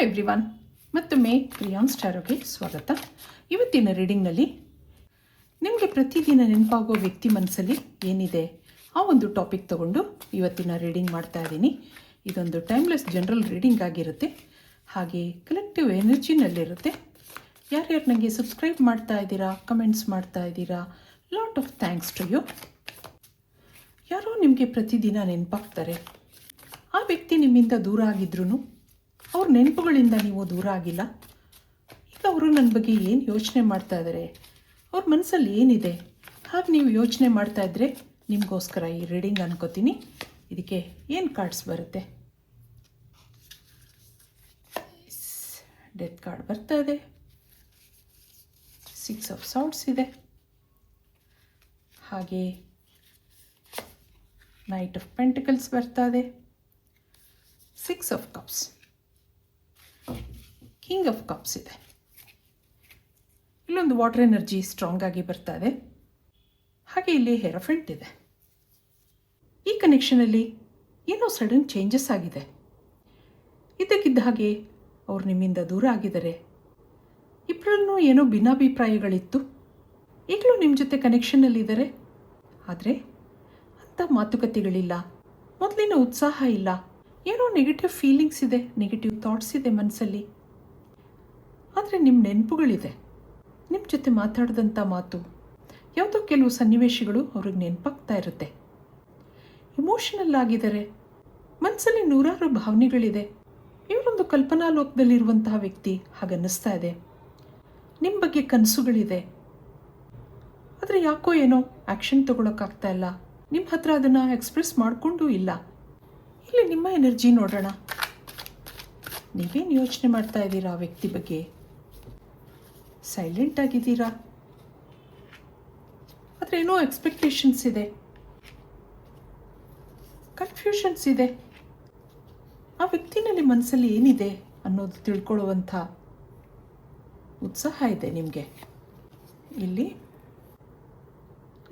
Everyone, ಮತ್ತೊಮ್ಮೆ ಪ್ರಿಯಾನ್ಸ್ ಟಾರೋಗೆ ಸ್ವಾಗತ. ಇವತ್ತಿನ ರೀಡಿಂಗ್ನಲ್ಲಿ ನಿಮಗೆ ಪ್ರತಿದಿನ ನೆನಪಾಗೋ ವ್ಯಕ್ತಿ ಮನಸ್ಸಲ್ಲಿ ಏನಿದೆ ಆ ಒಂದು ಟಾಪಿಕ್ ತಗೊಂಡು ಇವತ್ತಿನ ರೀಡಿಂಗ್ ಮಾಡ್ತಾ ಇದ್ದೀನಿ. ಇದೊಂದು ಟೈಮ್ಲೆಸ್ ಜನರಲ್ ರೀಡಿಂಗ್ ಆಗಿರುತ್ತೆ, ಹಾಗೆ ಕಲೆಕ್ಟಿವ್ ಎನರ್ಜಿನಲ್ಲಿರುತ್ತೆ. ಯಾರ್ಯಾರು ನನಗೆ ಸಬ್ಸ್ಕ್ರೈಬ್ ಮಾಡ್ತಾ ಇದ್ದೀರಾ, ಕಮೆಂಟ್ಸ್ ಮಾಡ್ತಾ ಇದ್ದೀರಾ, lot of thanks to you. ಯಾರೋ ನಿಮಗೆ ಪ್ರತಿದಿನ ನೆನಪಾಗ್ತಾರೆ. ಆ ವ್ಯಕ್ತಿ ನಿಮ್ಮಿಂದ ದೂರ ಆಗಿದ್ರೂ ಅವ್ರ ನೆನಪುಗಳಿಂದ ನೀವು ದೂರ ಆಗಿಲ್ಲ. ಈಗ ಅವರು ನನ್ನ ಬಗ್ಗೆ ಏನು ಯೋಚನೆ ಮಾಡ್ತಾ ಇದ್ದಾರೆ, ಅವ್ರ ಮನಸ್ಸಲ್ಲಿ ಏನಿದೆ, ಹಾಗೆ ನೀವು ಯೋಚನೆ ಮಾಡ್ತಾ ಇದ್ದರೆ ನಿಮಗೋಸ್ಕರ ಈ ರೀಡಿಂಗ್ ಅನ್ಕೋತೀನಿ. ಇದಕ್ಕೆ ಏನು ಕಾರ್ಡ್ಸ್ ಬರುತ್ತೆ? ಡೆತ್ ಕಾರ್ಡ್ ಬರ್ತಾ ಇದೆ, 6 ಆಫ್ ಸಾರ್ಡ್ಸ್ ಇದೆ, ಹಾಗೆ ನೈಟ್ ಆಫ್ ಪೆಂಟಿಕಲ್ಸ್ ಬರ್ತಾ ಇದೆ, 6 of cups, king of cups ಇದೆ. ಇಲ್ಲೊಂದು ವಾಟರ್ ಎನರ್ಜಿ ಸ್ಟ್ರಾಂಗ್ ಆಗಿ ಬರ್ತಾ ಇದೆ, ಹಾಗೆ ಇಲ್ಲಿ ಹೆರಫೆಂಟ್ ಇದೆ. ಈ ಕನೆಕ್ಷನಲ್ಲಿ ಏನೋ ಸಡನ್ ಚೇಂಜಸ್ ಆಗಿದೆ. ಇದ್ದಕ್ಕಿದ್ದ ಹಾಗೆ ಅವ್ರು ನಿಮ್ಮಿಂದ ದೂರ ಆಗಿದ್ದಾರೆ. ಇಬ್ಬರಲ್ಲೂ ಏನೋ ಭಿನ್ನಾಭಿಪ್ರಾಯಗಳಿತ್ತು. ಈಗಲೂ ನಿಮ್ಮ ಜೊತೆ ಕನೆಕ್ಷನ್ನಲ್ಲಿದ್ದಾರೆ, ಆದರೆ ಅಂಥ ಮಾತುಕತೆಗಳಿಲ್ಲ, ಮೊದಲಿನ ಉತ್ಸಾಹ ಇಲ್ಲ. ಏನೋ ನೆಗೆಟಿವ್ ಫೀಲಿಂಗ್ಸ್ ಇದೆ, ನೆಗೆಟಿವ್ ಥಾಟ್ಸ್ ಇದೆ ಮನಸ್ಸಲ್ಲಿ. ಆದರೆ ನಿಮ್ಮ ನೆನಪುಗಳಿದೆ, ನಿಮ್ಮ ಜೊತೆ ಮಾತಾಡಿದಂಥ ಮಾತು, ಯಾವುದೋ ಕೆಲವು ಸನ್ನಿವೇಶಗಳು ಅವ್ರಿಗೆ ನೆನಪಾಗ್ತಾ ಇರುತ್ತೆ. ಇಮೋಷನಲ್ ಆಗಿದ್ದಾರೆ, ಮನಸ್ಸಲ್ಲಿ ನೂರಾರು ಭಾವನೆಗಳಿದೆ. ಇವರೊಂದು ಕಲ್ಪನಾ ಲೋಕದಲ್ಲಿರುವಂತಹ ವ್ಯಕ್ತಿ ಹಾಗನ್ನಿಸ್ತಾ ಇದೆ. ನಿಮ್ಮ ಬಗ್ಗೆ ಕನಸುಗಳಿದೆ, ಆದರೆ ಯಾಕೋ ಏನೋ ಆ್ಯಕ್ಷನ್ ತಗೊಳಕ್ಕಾಗ್ತಾ ಇಲ್ಲ. ನಿಮ್ಮ ಹತ್ರ ಅದನ್ನು ಎಕ್ಸ್ಪ್ರೆಸ್ ಮಾಡಿಕೊಂಡೂ ಇಲ್ಲ. ಇಲ್ಲಿ ನಿಮ್ಮ ಎನರ್ಜಿ ನೋಡೋಣ. ನೀವೇನು ಯೋಚನೆ ಮಾಡ್ತಾ ಇದ್ದೀರಾ ಆ ವ್ಯಕ್ತಿ ಬಗ್ಗೆ? ಸೈಲೆಂಟ್ ಆಗಿದ್ದೀರಾ, ಆದರೆ ಏನೋ ಎಕ್ಸ್ಪೆಕ್ಟೇಷನ್ಸ್ ಇದೆ, ಕನ್ಫ್ಯೂಷನ್ಸ್ ಇದೆ. ಆ ವ್ಯಕ್ತಿನಲ್ಲಿ ಮನಸ್ಸಲ್ಲಿ ಏನಿದೆ ಅನ್ನೋದು ತಿಳ್ಕೊಳ್ಳುವಂಥ ಉತ್ಸಾಹ ಇದೆ ನಿಮಗೆ. ಇಲ್ಲಿ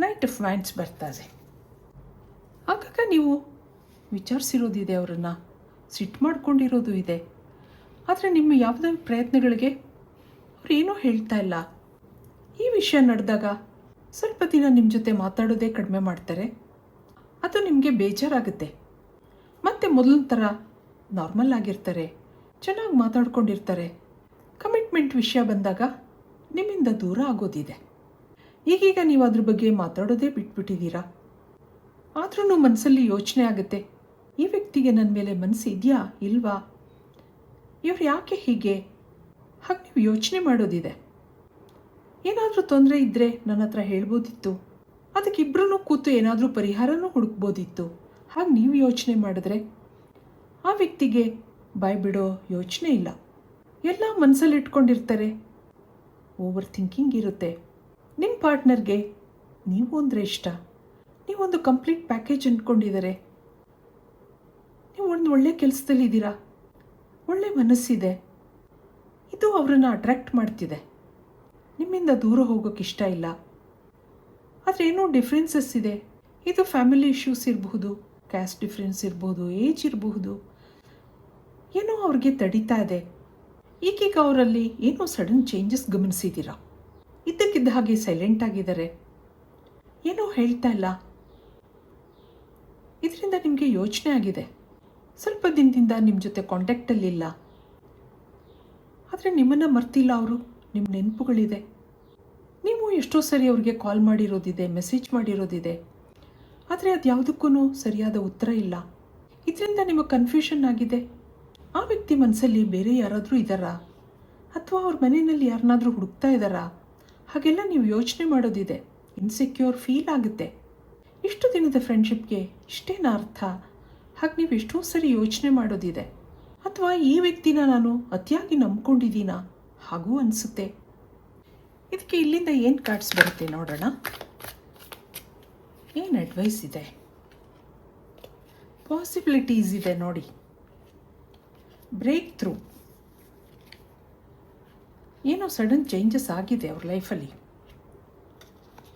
ನೈಟ್ ಆಫ್ ವೈನ್ಸ್ ಬರ್ತಾ ಇದೆ. ಆಗಾಗ ನೀವು ವಿಚಾರಿಸಿರೋದಿದೆ, ಅವರನ್ನು ಸಿಟ್ಟು ಮಾಡ್ಕೊಂಡಿರೋದು ಇದೆ, ಆದರೆ ನಿಮ್ಮ ಯಾವುದೇ ಪ್ರಯತ್ನಗಳಿಗೆ ಏನೂ ಹೇಳ್ತಾ ಇಲ್ಲ. ಈ ವಿಷಯ ನಡೆದಾಗ ಸ್ವಲ್ಪ ದಿನ ನಿಮ್ಮ ಜೊತೆ ಮಾತಾಡೋದೇ ಕಡಿಮೆ ಮಾಡ್ತಾರೆ. ಅದು ನಿಮಗೆ ಬೇಜಾರಾಗುತ್ತೆ. ಮತ್ತು ಮೊದಲಿನ ಥರ ನಾರ್ಮಲ್ ಆಗಿರ್ತಾರೆ, ಚೆನ್ನಾಗಿ ಮಾತಾಡ್ಕೊಂಡಿರ್ತಾರೆ. ಕಮಿಟ್ಮೆಂಟ್ ವಿಷಯ ಬಂದಾಗ ನಿಮ್ಮಿಂದ ದೂರ ಆಗೋದಿದೆ. ಈಗೀಗ ನೀವು ಅದ್ರ ಬಗ್ಗೆ ಮಾತಾಡೋದೇ ಬಿಟ್ಬಿಟ್ಟಿದ್ದೀರಾ. ಆದ್ರೂ ಮನಸ್ಸಲ್ಲಿ ಯೋಚನೆ ಆಗುತ್ತೆ, ಈ ವ್ಯಕ್ತಿಗೆ ನನ್ನ ಮೇಲೆ ಮನಸ್ಸು ಇದೆಯಾ ಇಲ್ವಾ, ಇವ್ರು ಯಾಕೆ ಹೀಗೆ, ಹಾಗೆ ನೀವು ಯೋಚನೆ ಮಾಡೋದಿದೆ. ಏನಾದರೂ ತೊಂದರೆ ಇದ್ದರೆ ನನ್ನ ಹತ್ರ ಹೇಳ್ಬೋದಿತ್ತು, ಅದಕ್ಕೆ ಇಬ್ಬರೂ ಕೂತು ಏನಾದರೂ ಪರಿಹಾರನೂ ಹುಡುಕ್ಬೋದಿತ್ತು. ಹಾಗೆ ನೀವು ಯೋಚನೆ ಮಾಡಿದ್ರೆ ಆ ವ್ಯಕ್ತಿಗೆ ಬಾಯ್ ಬಿಡೋ ಯೋಚನೆ ಇಲ್ಲ. ಎಲ್ಲ ಮನಸ್ಸಲ್ಲಿ ಇಟ್ಕೊಂಡಿರ್ತಾರೆ, ಓವರ್ ಥಿಂಕಿಂಗ್ ಇರುತ್ತೆ. ನಿಮ್ಮ ಪಾರ್ಟ್ನರ್ಗೆ ನೀವು ಅಂದರೆ ಇಷ್ಟ, ನೀವೊಂದು ಕಂಪ್ಲೀಟ್ ಪ್ಯಾಕೇಜ್ ಅಂದ್ಕೊಂಡಿದ್ದಾರೆ. ನೀವು ಒಂದು ಒಳ್ಳೆ ಕೆಲಸದಲ್ಲಿದ್ದೀರಾ, ಒಳ್ಳೆ ಮನಸ್ಸಿದೆ, ಇದು ಅವರನ್ನು ಅಟ್ರ್ಯಾಕ್ಟ್ ಮಾಡ್ತಿದೆ. ನಿಮ್ಮಿಂದ ದೂರ ಹೋಗೋಕ್ಕೆ ಇಷ್ಟ ಇಲ್ಲ, ಆದರೆ ಏನೋ ಡಿಫ್ರೆನ್ಸಸ್ ಇದೆ. ಇದು ಫ್ಯಾಮಿಲಿ ಇಶ್ಯೂಸ್ ಇರಬಹುದು, ಕ್ಯಾಸ್ಟ್ ಡಿಫ್ರೆನ್ಸ್ ಇರಬಹುದು, ಏಜ್ ಇರಬಹುದು, ಏನೋ ಅವ್ರಿಗೆ ತಡೀತಾ ಇದೆ. ಈಗೀಗ ಅವರಲ್ಲಿ ಏನೋ ಸಡನ್ ಚೇಂಜಸ್ ಗಮನಿಸಿದ್ದೀರಾ. ಇದ್ದಕ್ಕಿದ್ದ ಹಾಗೆ ಸೈಲೆಂಟ್ ಆಗಿದ್ದಾರೆ, ಏನೋ ಹೇಳ್ತಾ ಇಲ್ಲ. ಇದರಿಂದ ನಿಮಗೆ ಯೋಚನೆ ಆಗಿದೆ. ಸ್ವಲ್ಪ ದಿನದಿಂದ ನಿಮ್ಮ ಜೊತೆ ಕಾಂಟ್ಯಾಕ್ಟಲ್ಲಿಲ್ಲ, ಆದರೆ ನಿಮ್ಮನ್ನು ಮರ್ತಿಲ್ಲ ಅವರು. ನಿಮ್ಮ ನೆನಪುಗಳಿದೆ. ನೀವು ಎಷ್ಟೋ ಸರಿ ಅವ್ರಿಗೆ ಕಾಲ್ ಮಾಡಿರೋದಿದೆ, ಮೆಸೇಜ್ ಮಾಡಿರೋದಿದೆ, ಆದರೆ ಅದು ಯಾವುದಕ್ಕೂ ಸರಿಯಾದ ಉತ್ತರ ಇಲ್ಲ. ಇದರಿಂದ ನಿಮಗೆ ಕನ್ಫ್ಯೂಷನ್ ಆಗಿದೆ. ಆ ವ್ಯಕ್ತಿ ಮನಸ್ಸಲ್ಲಿ ಬೇರೆ ಯಾರಾದರೂ ಇದ್ದಾರಾ, ಅಥವಾ ಅವ್ರ ಮನೆಯಲ್ಲಿ ಯಾರನ್ನಾದರೂ ಹುಡುಕ್ತಾ ಇದ್ದಾರಾ, ಹಾಗೆಲ್ಲ ನೀವು ಯೋಚನೆ ಮಾಡೋದಿದೆ. ಇನ್ಸೆಕ್ಯೂರ್ ಫೀಲ್ ಆಗುತ್ತೆ. ಇಷ್ಟು ದಿನದ ಫ್ರೆಂಡ್ಶಿಪ್ಗೆ ಇಷ್ಟೇನ ಅರ್ಥ, ಹಾಗೆ ನೀವು ಎಷ್ಟೋ ಸರಿ ಯೋಚನೆ ಮಾಡೋದಿದೆ. ಅಥವಾ ಈ ವ್ಯಕ್ತಿನ ನಾನು ಅತಿಯಾಗಿ ನಂಬ್ಕೊಂಡಿದ್ದೀನಾ ಹಾಗೂ ಅನಿಸುತ್ತೆ. ಇದಕ್ಕೆ ಇಲ್ಲಿಂದ ಏನು ಕಾರ್ಡ್ಸ್ ಬರುತ್ತೆ ನೋಡೋಣ. ಏನು ಅಡ್ವೈಸ್ ಇದೆ, ಪಾಸಿಬಿಲಿಟೀಸ್ ಇದೆ ನೋಡಿ. ಬ್ರೇಕ್ ಥ್ರೂ, ಏನೋ ಸಡನ್ ಚೇಂಜಸ್ ಆಗಿದೆ ಅವ್ರ ಲೈಫಲ್ಲಿ,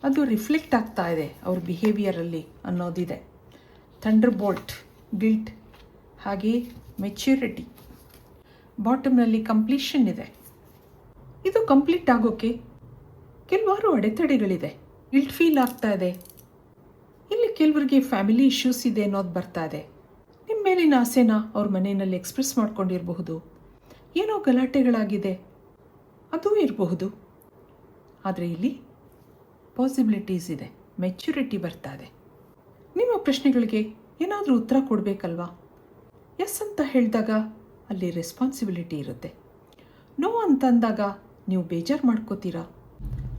ಅದು ರಿಫ್ಲೆಕ್ಟ್ ಆಗ್ತಾ ಇದೆ ಅವ್ರ ಬಿಹೇವಿಯರಲ್ಲಿ ಅನ್ನೋದಿದೆ. ಥಂಡರ್ ಬೋಲ್ಟ್, ಗಿಲ್ಟ್, ಹಾಗೆ ಮೆಚ್ಯೂರಿಟಿ. ಬಾಟಮ್ನಲ್ಲಿ ಕಂಪ್ಲೀಷನ್ ಇದೆ. ಇದು ಕಂಪ್ಲೀಟ್ ಆಗೋಕ್ಕೆ ಕೆಲವಾರು ಅಡೆತಡೆಗಳಿದೆ. ಗಿಲ್ಟ್ ಫೀಲ್ ಆಗ್ತಾ ಇದೆ. ಇಲ್ಲಿ ಕೆಲವರಿಗೆ ಫ್ಯಾಮಿಲಿ ಇಶ್ಯೂಸ್ ಇದೆ ಅನ್ನೋದು ಬರ್ತಾ ಇದೆ. ನಿಮ್ಮ ಮೇಲಿನ ಆಸೆನ ಅವ್ರ ಮನೆಯಲ್ಲಿ ಎಕ್ಸ್ಪ್ರೆಸ್ ಮಾಡ್ಕೊಂಡಿರಬಹುದು. ಏನೋ ಗಲಾಟೆಗಳಾಗಿದೆ, ಅದೂ ಇರಬಹುದು. ಆದರೆ ಇಲ್ಲಿ ಪಾಸಿಬಿಲಿಟೀಸ್ ಇದೆ. ಮೆಚ್ಯೂರಿಟಿ ಬರ್ತಾ ಇದೆ. ನಿಮ್ಮ ಪ್ರಶ್ನೆಗಳಿಗೆ ಏನಾದರೂ ಉತ್ತರ ಕೊಡಬೇಕಲ್ವಾ? ಎಸ್ ಅಂತ ಹೇಳಿದಾಗ ಅಲ್ಲಿ ರೆಸ್ಪಾನ್ಸಿಬಿಲಿಟಿ ಇರುತ್ತೆ. ನೋ ಅಂತಂದಾಗ ನೀವು ಬೇಜಾರು ಮಾಡ್ಕೋತೀರಾ.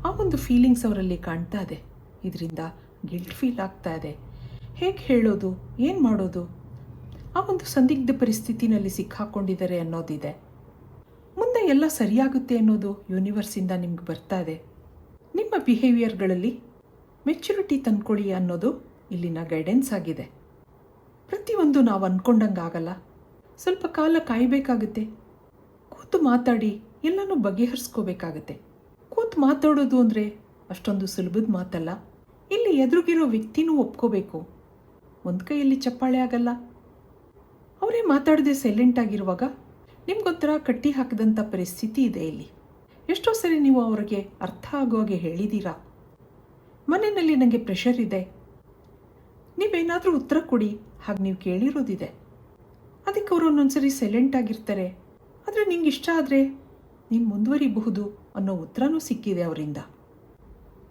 ಆ ಒಂದು ಫೀಲಿಂಗ್ಸ್ ಅವರಲ್ಲಿ ಕಾಣ್ತಾ ಇದೆ. ಇದರಿಂದ ಗಿಲ್ಟ್ ಫೀಲ್ ಆಗ್ತಾ ಇದೆ. ಹೇಗೆ ಹೇಳೋದು, ಏನು ಮಾಡೋದು, ಆ ಒಂದು ಸಂದಿಗ್ಧ ಪರಿಸ್ಥಿತಿನಲ್ಲಿ ಸಿಕ್ಕಾಕೊಂಡಿದ್ದಾರೆ ಅನ್ನೋದಿದೆ. ಮುಂದೆ ಎಲ್ಲ ಸರಿಯಾಗುತ್ತೆ ಅನ್ನೋದು ಯೂನಿವರ್ಸಿಂದ ನಿಮ್ಗೆ ಬರ್ತಾ ಇದೆ. ನಿಮ್ಮ ಬಿಹೇವಿಯರ್ಗಳಲ್ಲಿ ಮೆಚ್ಯೂರಿಟಿ ತಂದ್ಕೊಳ್ಳಿ ಅನ್ನೋದು ಇಲ್ಲಿನ ಗೈಡೆನ್ಸ್ ಆಗಿದೆ. ಪ್ರತಿಯೊಂದು ನಾವು ಅಂದ್ಕೊಂಡಂಗೆ ಆಗಲ್ಲ. ಸ್ವಲ್ಪ ಕಾಲ ಕಾಯಬೇಕಾಗುತ್ತೆ. ಕೂತು ಮಾತಾಡಿ ಎಲ್ಲನೂ ಬಗೆಹರಿಸ್ಕೋಬೇಕಾಗತ್ತೆ. ಕೂತು ಮಾತಾಡೋದು ಅಂದರೆ ಅಷ್ಟೊಂದು ಸುಲಭದ ಮಾತಲ್ಲ. ಇಲ್ಲಿ ಎದುರುಗಿರೋ ವ್ಯಕ್ತಿನೂ ಒಪ್ಕೋಬೇಕು. ಒಂದು ಕೈಯಲ್ಲಿ ಚಪ್ಪಾಳೆ ಆಗಲ್ಲ. ಅವರೇ ಮಾತಾಡದೆ ಸೈಲೆಂಟ್ ಆಗಿರುವಾಗ ನಿಮ್ಗೊಂಥರ ಕಟ್ಟಿ ಹಾಕಿದಂಥ ಪರಿಸ್ಥಿತಿ ಇದೆ ಇಲ್ಲಿ. ಎಷ್ಟೋ ಸರಿ ನೀವು ಅವರಿಗೆ ಅರ್ಥ ಆಗೋ ಹಾಗೆ ಹೇಳಿದ್ದೀರಾ. ಮನೆಯಲ್ಲಿ ನನಗೆ ಪ್ರೆಷರ್ ಇದೆ, ನೀವೇನಾದರೂ ಉತ್ತರ ಕೊಡಿ, ಹಾಗೆ ನೀವು ಕೇಳಿರೋದಿದೆ. ಅದಕ್ಕೆ ಅವರು ಒಂದೊಂದ್ಸರಿ ಸೈಲೆಂಟ್ ಆಗಿರ್ತಾರೆ. ಆದರೆ ನಿಂಗೆ ಇಷ್ಟ ಆದರೆ ನೀನು ಮುಂದುವರಿಬಹುದು ಅನ್ನೋ ಉತ್ತರನೂ ಸಿಕ್ಕಿದೆ ಅವರಿಂದ.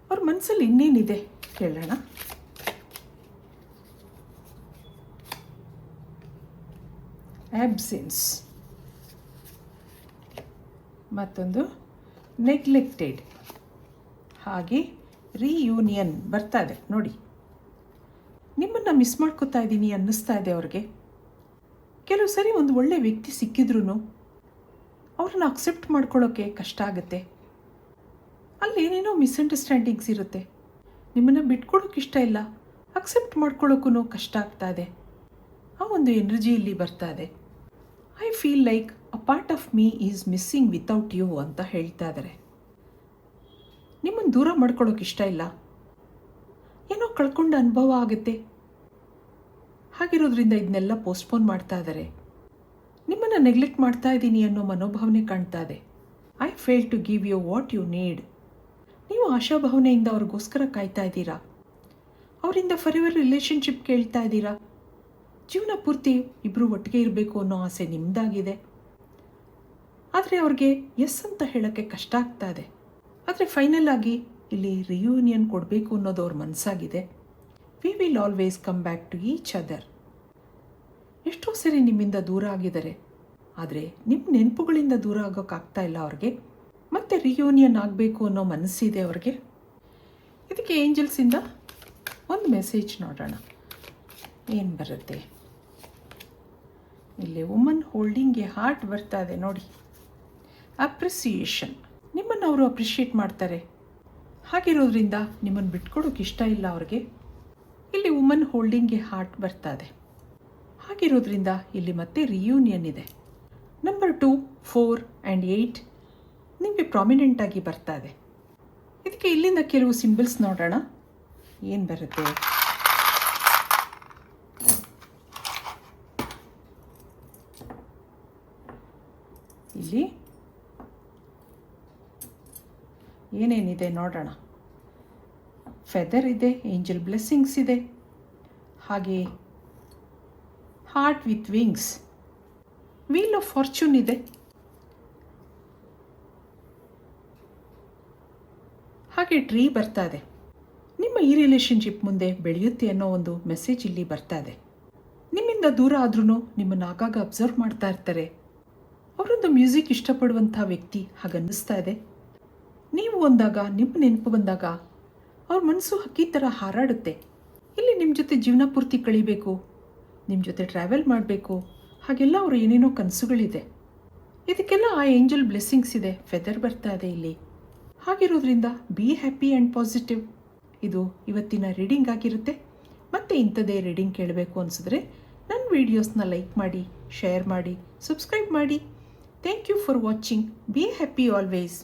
ಅವ್ರ ಮನಸ್ಸಲ್ಲಿ ಇನ್ನೇನಿದೆ ಕೇಳೋಣ. ಆಬ್ಸೆನ್ಸ್, ಮತ್ತೊಂದು ನೆಗ್ಲೆಕ್ಟೆಡ್, ಹಾಗೆ ರಿಯೂನಿಯನ್ ಬರ್ತಾ ಇದೆ ನೋಡಿ. ನಿಮ್ಮನ್ನು ಮಿಸ್ ಮಾಡ್ಕೋತಾ ಇದ್ದೀನಿ ಅನ್ನಿಸ್ತಾ ಇದೆ ಅವ್ರಿಗೆ. ಕೆಲವು ಸರಿ ಒಂದು ಒಳ್ಳೆ ವ್ಯಕ್ತಿ ಸಿಕ್ಕಿದ್ರೂ ಅವ್ರನ್ನ ಅಕ್ಸೆಪ್ಟ್ ಮಾಡ್ಕೊಳ್ಳೋಕ್ಕೆ ಕಷ್ಟ ಆಗುತ್ತೆ. ಅಲ್ಲಿ ಏನೇನೋ ಮಿಸ್ಅಂಡರ್ಸ್ಟ್ಯಾಂಡಿಂಗ್ಸ್ ಇರುತ್ತೆ. ನಿಮ್ಮನ್ನು ಬಿಟ್ಕೊಡೋಕೆ ಇಷ್ಟ ಇಲ್ಲ, ಅಕ್ಸೆಪ್ಟ್ ಮಾಡ್ಕೊಳ್ಳೋಕ್ಕೂ ಕಷ್ಟ ಆಗ್ತಾ ಇದೆ. ಆ ಒಂದು ಎನರ್ಜಿ ಇಲ್ಲಿ ಬರ್ತಾ ಇದೆ. I feel like a part of me is missing without you ಅಂತ ಹೇಳ್ತಾ ಇದ್ದಾರೆ. ನಿಮ್ಮನ್ನು ದೂರ ಮಾಡ್ಕೊಳ್ಳೋಕೆ ಇಷ್ಟ ಇಲ್ಲ, ಏನೋ ಕಳ್ಕೊಂಡ ಅನುಭವ ಆಗುತ್ತೆ. ಹಾಗಿರೋದ್ರಿಂದ ಇದನ್ನೆಲ್ಲ ಪೋಸ್ಟ್ಪೋನ್ ಮಾಡ್ತಾ ಇದ್ದಾರೆ. ನಿಮ್ಮನ್ನು ನೆಗ್ಲೆಕ್ಟ್ ಮಾಡ್ತಾ ಇದ್ದೀನಿ ಅನ್ನೋ ಮನೋಭಾವನೆ ಕಾಣ್ತಾ ಇದೆ. I fail to give you what you need. ನೀವು ಆಶಾಭಾವನೆಯಿಂದ ಅವ್ರಿಗೋಸ್ಕರ ಕಾಯ್ತಾ ಇದ್ದೀರಾ. ಅವರಿಂದ ಫಾರೆವರ್ ರಿಲೇಷನ್ಶಿಪ್ ಕೇಳ್ತಾ ಇದ್ದೀರಾ. ಜೀವನ ಪೂರ್ತಿ ಇಬ್ಬರು ಒಟ್ಟಿಗೆ ಇರಬೇಕು ಅನ್ನೋ ಆಸೆ ನಿಮ್ಮದಾಗಿದೆ. ಆದರೆ ಅವ್ರಿಗೆ ಎಸ್ ಅಂತ ಹೇಳೋಕ್ಕೆ ಕಷ್ಟ ಆಗ್ತಾ ಇದೆ. ಆದರೆ ಫೈನಲ್ ಆಗಿ ಇಲ್ಲಿ ರಿಯೂನಿಯನ್ ಕೊಡಬೇಕು ಅನ್ನೋದು ಅವ್ರ ಮನಸ್ಸಾಗಿದೆ. We will always come back to each other. ಎಷ್ಟೋ ಸರಿ ನಿಮ್ಮಿಂದ ದೂರ ಆಗಿದ್ದಾರೆ, ಆದರೆ ನಿಮ್ಮ ನೆನಪುಗಳಿಂದ ದೂರ ಆಗೋಕ್ಕಾಗ್ತಾ ಇಲ್ಲ ಅವ್ರಿಗೆ. ಮತ್ತೆ ರಿಯೂನಿಯನ್ ಆಗಬೇಕು ಅನ್ನೋ ಮನಸ್ಸಿದೆ ಅವ್ರಿಗೆ. ಇದಕ್ಕೆ ಏಂಜಲ್ಸಿಂದ ಒಂದು ಮೆಸೇಜ್ ನೋಡೋಣ ಏನು ಬರುತ್ತೆ. ಇಲ್ಲಿ ವುಮನ್ ಹೋಲ್ಡಿಂಗ್ ಎ ಹಾರ್ಟ್ ಬರ್ತಾ ಇದೆ ನೋಡಿ. ಅಪ್ರಿಸಿಯೇಷನ್, ನಿಮ್ಮನ್ನು ಅವರು ಅಪ್ರಿಷಿಯೇಟ್ ಮಾಡ್ತಾರೆ. ಹಾಗಿರೋದ್ರಿಂದ ನಿಮ್ಮನ್ನು ಬಿಟ್ಕೊಡೋಕೆ ಇಷ್ಟ ಇಲ್ಲ ಅವ್ರಿಗೆ. ಇಲ್ಲಿ ವುಮನ್ ಹೋಲ್ಡಿಂಗ್ ಎ ಹಾರ್ಟ್ ಬರ್ತಾ ಇದೆ. ಹಾಗಿರೋದ್ರಿಂದ ಇಲ್ಲಿ ಮತ್ತೆ ರಿಯೂನಿಯನ್ ಇದೆ. ನಂಬರ್ 2, 4 ಆ್ಯಂಡ್ 8 ನಿಮಗೆ ಪ್ರಾಮಿನೆಂಟ್ ಆಗಿ ಬರ್ತಾ ಇದೆ. ಇದಕ್ಕೆ ಇಲ್ಲಿಂದ ಕೆಲವು ಸಿಂಬಲ್ಸ್ ನೋಡೋಣ ಏನು ಬರುತ್ತೆ. ಇಲ್ಲಿ ಏನೇನಿದೆ ನೋಡೋಣ. ಫೆದರ್ ಇದೆ, ಏಂಜಲ್ ಬ್ಲೆಸ್ಸಿಂಗ್ಸ್ ಇದೆ, ಹಾಗೆ heart with wings, wheel of fortune ಇದೆ, ಹಾಗೆ ಟ್ರೀ ಬರ್ತಾ ಇದೆ. ನಿಮ್ಮ ಈ ರಿಲೇಷನ್ಶಿಪ್ ಮುಂದೆ ಬೆಳೆಯುತ್ತೆ ಅನ್ನೋ ಒಂದು ಮೆಸೇಜ್ ಇಲ್ಲಿ ಬರ್ತಾ ಇದೆ. ನಿಮ್ಮಿಂದ ದೂರ ಆದ್ರೂ ನಿಮ್ಮನ್ನು ಆಗಾಗ ಅಬ್ಸರ್ವ್ ಮಾಡ್ತಾ ಇರ್ತಾರೆ. ಅವರೊಂದು ಮ್ಯೂಸಿಕ್ ಇಷ್ಟಪಡುವಂಥ ವ್ಯಕ್ತಿ ಹಾಗನ್ನಿಸ್ತಾ ಇದೆ. ನೀವು ಅಂದಾಗ, ನಿಮ್ಮ ನೆನಪು ಬಂದಾಗ ಅವ್ರ ಮನಸ್ಸು ಹಕ್ಕಿ ಥರ ಹಾರಾಡುತ್ತೆ. ಇಲ್ಲಿ ನಿಮ್ಮ ಜೊತೆ ಜೀವನ ಪೂರ್ತಿ ಕಳಿಬೇಕು, ನಿಮ್ಮ ಜೊತೆ ಟ್ರಾವೆಲ್ ಮಾಡಬೇಕು, ಹಾಗೆಲ್ಲ ಅವರು ಏನೇನೋ ಕನಸುಗಳಿದೆ. ಇದಕ್ಕೆಲ್ಲ ಆ ಏಂಜಲ್ ಬ್ಲೆಸ್ಸಿಂಗ್ಸ್ ಇದೆ. ಫೆದರ್ ಬರ್ತಾ ಇದೆ ಇಲ್ಲಿ. ಹಾಗಿರೋದ್ರಿಂದ ಬಿ ಹ್ಯಾಪಿ ಆ್ಯಂಡ್ ಪಾಸಿಟಿವ್. ಇದು ಇವತ್ತಿನ ರೀಡಿಂಗ್ ಆಗಿರುತ್ತೆ. ಮತ್ತೆ ಇಂಥದ್ದೇ ರೀಡಿಂಗ್ ಕೇಳಬೇಕು ಅನಿಸಿದ್ರೆ ನನ್ನ ವೀಡಿಯೋಸ್ನ ಲೈಕ್ ಮಾಡಿ, ಶೇರ್ ಮಾಡಿ, ಸಬ್ಸ್ಕ್ರೈಬ್ ಮಾಡಿ. Thank you for watching. Be happy always.